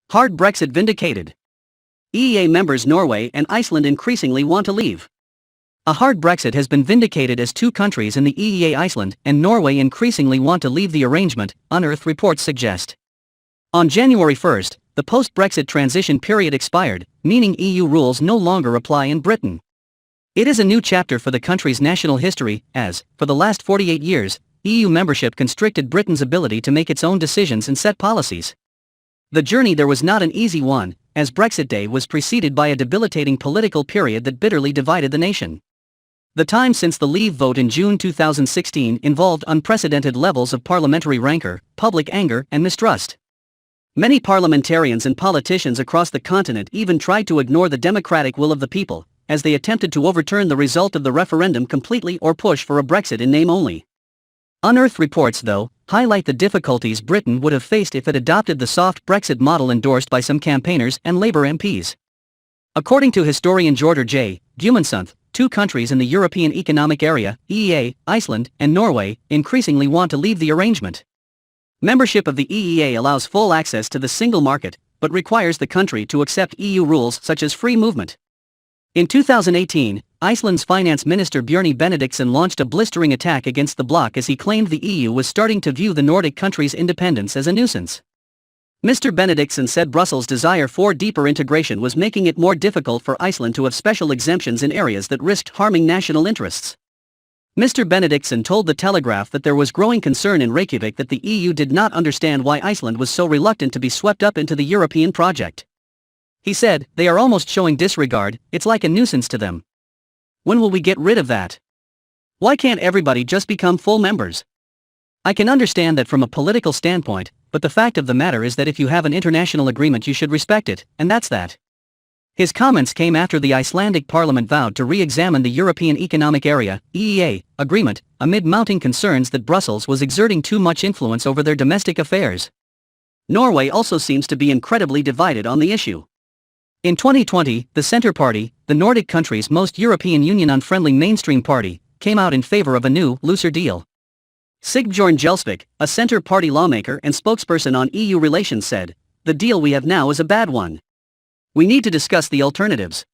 Hard Brexit vindicated. EEA members Norway and Iceland increasingly want to leave. A hard Brexit has been vindicated as two countries in the EEA, Iceland and Norway, increasingly want to leave the arrangement, unearthed reports suggest. On January 1, the post-Brexit transition period expired, meaning EU rules no longer apply in Britain. It is a new chapter for the country's national history, as, for the last 48 years, EU membership constricted Britain's ability to make its own decisions and set policies. The journey there was not an easy one, as Brexit Day was preceded by a debilitating political period that bitterly divided the nation. The time since the Leave vote in June 2016 involved unprecedented levels of parliamentary rancour, public anger, and mistrust. Many parliamentarians and politicians across the continent even tried to ignore the democratic will of the people, as they attempted to overturn the result of the referendum completely or push for a Brexit in name only. Unearthed reports, though, highlight the difficulties Britain would have faced if it adopted the soft Brexit model endorsed by some campaigners and Labour MPs. According to historian Jordur J. Guðmundsson, two countries in the European Economic Area, EEA, Iceland and Norway, increasingly want to leave the arrangement. Membership of the EEA allows full access to the single market, but requires the country to accept EU rules such as free movement. In 2018, Iceland's finance minister Bjarni Benediktsson launched a blistering attack against the bloc as he claimed the EU was starting to view the Nordic countries' independence as a nuisance. Mr. Benediktsson said Brussels' desire for deeper integration was making it more difficult for Iceland to have special exemptions in areas that risked harming national interests. Mr. Benediktsson told The Telegraph that there was growing concern in Reykjavik that the EU did not understand why Iceland was so reluctant to be swept up into the European project. He said, "They are almost showing disregard, it's like a nuisance to them. When will we get rid of that? Why can't everybody just become full members? I can understand that from a political standpoint, but the fact of the matter is that if you have an international agreement you should respect it, and that's that." His comments came after the Icelandic parliament vowed to re-examine the European Economic Area, EEA, agreement, amid mounting concerns that Brussels was exerting too much influence over their domestic affairs. Norway also seems to be incredibly divided on the issue. In 2020, the Centre Party, the Nordic countries' most European Union-unfriendly mainstream party, came out in favor of a new, looser deal. Sigbjørn Gjelsvik, a Centre Party lawmaker and spokesperson on EU relations, said, "The deal we have now is a bad one. We need to discuss the alternatives."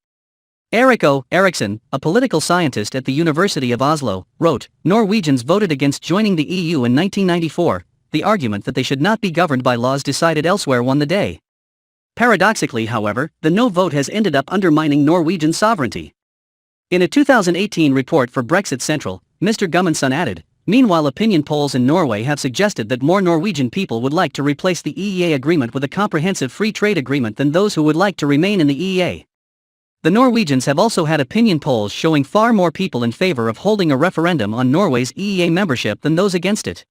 Erik O. Eriksson, a political scientist at the University of Oslo, wrote, "Norwegians voted against joining the EU in 1994, the argument that they should not be governed by laws decided elsewhere won the day." Paradoxically, however, the no vote has ended up undermining Norwegian sovereignty. In a 2018 report for Brexit Central, Mr. Guðmundsson added, "Meanwhile, opinion polls in Norway have suggested that more Norwegian people would like to replace the EEA agreement with a comprehensive free trade agreement than those who would like to remain in the EEA." The Norwegians have also had opinion polls showing far more people in favor of holding a referendum on Norway's EEA membership than those against it.